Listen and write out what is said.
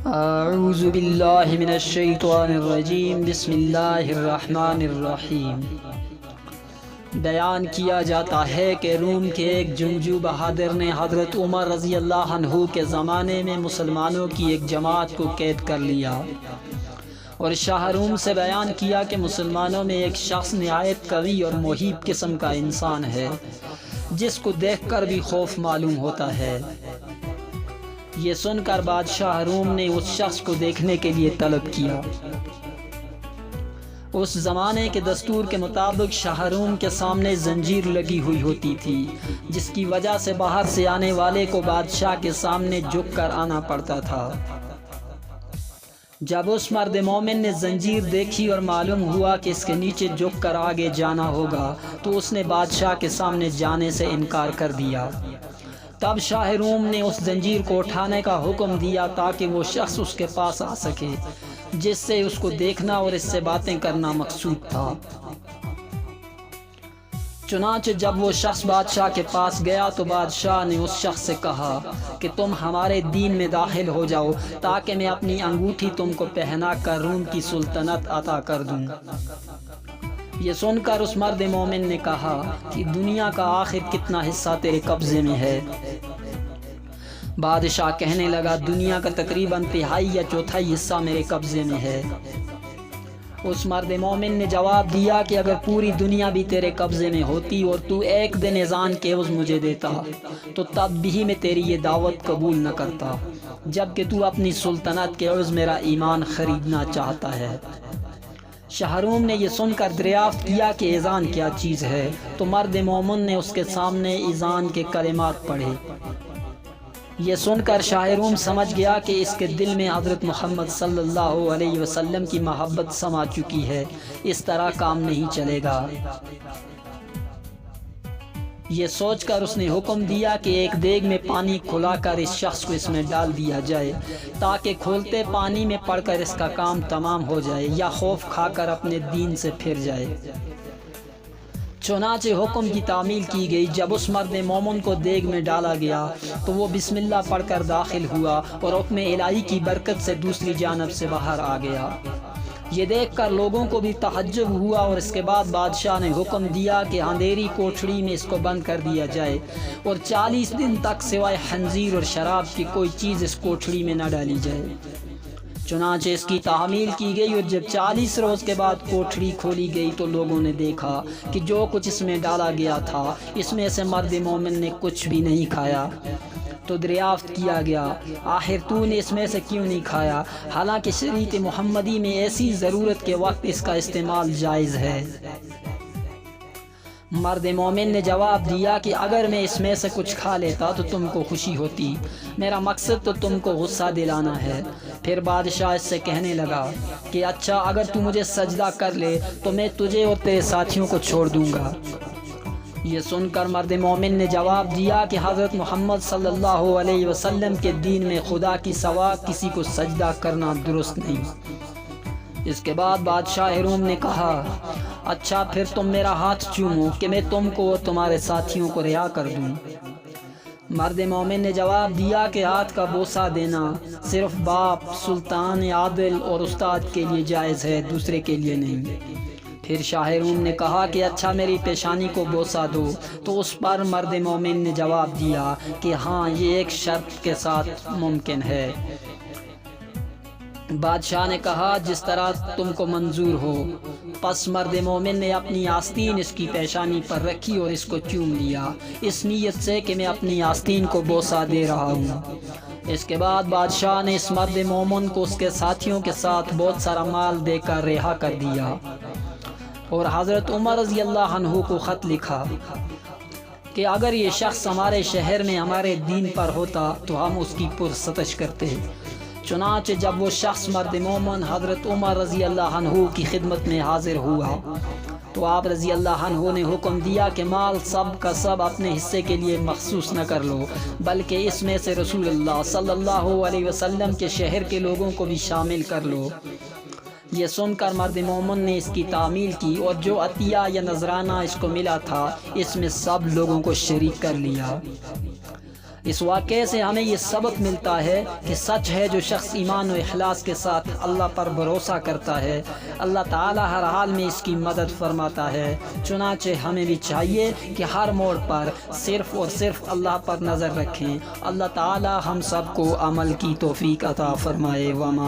اعوذ باللہ من الشیطان الرجیم بسم اللہ الرحمن الرحیم۔ بیان کیا جاتا ہے کہ روم کے ایک جنگجو بہادر نے حضرت عمر رضی اللہ عنہ کے زمانے میں مسلمانوں کی ایک جماعت کو قید کر لیا اور شاہ روم سے بیان کیا کہ مسلمانوں میں ایک شخص نہایت قوی اور مہیب قسم کا انسان ہے جس کو دیکھ کر بھی خوف معلوم ہوتا ہے۔ یہ سن کر بادشاہ روم نے اس شخص کو دیکھنے کے لیے طلب کیا۔ اس زمانے کے دستور کے مطابق شاہ روم کے سامنے زنجیر لگی ہوئی ہوتی تھی، جس کی وجہ سے باہر سے آنے والے کو بادشاہ کے سامنے جھک کر آنا پڑتا تھا۔ جب اس مرد مومن نے زنجیر دیکھی اور معلوم ہوا کہ اس کے نیچے جھک کر آگے جانا ہوگا تو اس نے بادشاہ کے سامنے جانے سے انکار کر دیا۔ تب شاہ روم نے اس زنجیر کو اٹھانے کا حکم دیا تاکہ وہ شخص اس کے پاس آ سکے جس سے اس کو دیکھنا اور اس سے باتیں کرنا مقصود تھا۔ چنانچہ جب وہ شخص بادشاہ کے پاس گیا تو بادشاہ نے اس شخص سے کہا کہ تم ہمارے دین میں داخل ہو جاؤ تاکہ میں اپنی انگوٹھی تم کو پہنا کر روم کی سلطنت عطا کر دوں۔ یہ سن کر اس مرد مومن نے کہا کہ دنیا کا آخر کتنا حصہ تیرے قبضے میں ہے؟ بادشاہ کہنے لگا دنیا کا تقریباً تہائی یا چوتھائی حصہ میرے قبضے میں ہے۔ اس مرد مومن نے جواب دیا کہ اگر پوری دنیا بھی تیرے قبضے میں ہوتی اور تو ایک دن اذان کے عوض مجھے دیتا تو تب بھی میں تیری یہ دعوت قبول نہ کرتا، جبکہ تو اپنی سلطنت کے عوض میرا ایمان خریدنا چاہتا ہے۔ شاہ روم نے یہ سن کر دریافت کیا کہ اذان کیا چیز ہے تو مرد مومن نے اس کے سامنے اذان کے کلمات پڑھے۔ یہ سن کر شاہ روم سمجھ گیا کہ اس کے دل میں حضرت محمد صلی اللہ علیہ وسلم کی محبت سما چکی ہے، اس طرح کام نہیں چلے گا۔ یہ سوچ کر اس نے حکم دیا کہ ایک دیگ میں پانی کھلا کر اس شخص کو اس میں ڈال دیا جائے تاکہ کھولتے پانی میں پڑ کر اس کا کام تمام ہو جائے یا خوف کھا کر اپنے دین سے پھر جائے۔ چنانچہ حکم کی تعمیل کی گئی۔ جب اس مرد مومن کو دیگ میں ڈالا گیا تو وہ بسم اللہ پڑھ کر داخل ہوا اور حکم الہی کی برکت سے دوسری جانب سے باہر آ گیا۔ یہ دیکھ کر لوگوں کو بھی تعجب ہوا اور اس کے بعد بادشاہ نے حکم دیا کہ اندھیری کوٹھڑی میں اس کو بند کر دیا جائے اور 40 دن تک سوائے خنزیر اور شراب کی کوئی چیز اس کوٹھڑی میں نہ ڈالی جائے۔ چنانچہ اس کی تعمیل کی گئی اور جب 40 روز کے بعد کوٹھڑی کھولی گئی تو لوگوں نے دیکھا کہ جو کچھ اس میں ڈالا گیا تھا اس میں سے مرد مومن نے کچھ بھی نہیں کھایا۔ تو دریافت کیا گیا آخر تو نے اس میں سے کیوں نہیں کھایا، حالانکہ شریعت محمدی میں ایسی ضرورت کے وقت اس کا استعمال جائز ہے۔ مرد مومن نے جواب دیا کہ اگر میں اس میں سے کچھ کھا لیتا تو تم کو خوشی ہوتی، میرا مقصد تو تم کو غصہ دلانا ہے۔ پھر بادشاہ اس سے کہنے لگا کہ اچھا اگر تو مجھے سجدہ کر لے تو میں تجھے اور تیرے ساتھیوں کو چھوڑ دوں گا۔ یہ سن کر مرد مومن نے جواب دیا کہ حضرت محمد صلی اللہ علیہ وسلم کے دین میں خدا کی سوا کسی کو سجدہ کرنا درست نہیں۔ اس کے بعد بادشاہ روم نے کہا اچھا پھر تم میرا ہاتھ چومو کہ میں تم کو اور تمہارے ساتھیوں کو رہا کر دوں۔ مرد مومن نے جواب دیا کہ ہاتھ کا بوسہ دینا صرف باپ، سلطان عادل اور استاد کے لیے جائز ہے، دوسرے کے لیے نہیں۔ پھر شاہ روم نے کہا کہ اچھا میری پیشانی کو بوسہ دو، تو اس پر مرد مومن نے جواب دیا کہ ہاں یہ ایک شرط کے ساتھ ممکن ہے۔ بادشاہ نے کہا جس طرح تم کو منظور ہو۔ پس مرد مومن نے اپنی آستین اس کی پیشانی پر رکھی اور اس کو چوم لیا اس نیت سے کہ میں اپنی آستین کو بوسہ دے رہا ہوں۔ اس کے بعد بادشاہ نے اس مرد مومن کو اس کے ساتھیوں کے ساتھ بہت سارا مال دے کر رہا کر دیا اور حضرت عمر رضی اللہ عنہ کو خط لکھا کہ اگر یہ شخص ہمارے شہر میں ہمارے دین پر ہوتا تو ہم اس کی پرستش کرتے۔ چنانچہ جب وہ شخص مرد مومن حضرت عمر رضی اللہ عنہ کی خدمت میں حاضر ہوا تو آپ رضی اللہ عنہ نے حکم دیا کہ مال سب کا سب اپنے حصے کے لیے مخصوص نہ کر لو، بلکہ اس میں سے رسول اللہ صلی اللہ علیہ وسلم کے شہر کے لوگوں کو بھی شامل کر لو۔ یہ سن کر مرد مومن نے اس کی تعمیل کی اور جو عطیہ یا نذرانہ اس کو ملا تھا اس میں سب لوگوں کو شریک کر لیا۔ اس واقعے سے ہمیں یہ سبق ملتا ہے کہ سچ ہے جو شخص ایمان و اخلاص کے ساتھ اللہ پر بھروسہ کرتا ہے، اللہ تعالی ہر حال میں اس کی مدد فرماتا ہے۔ چنانچہ ہمیں بھی چاہیے کہ ہر موڑ پر صرف اور صرف اللہ پر نظر رکھیں۔ اللہ تعالی ہم سب کو عمل کی توفیق عطا فرمائے۔ وما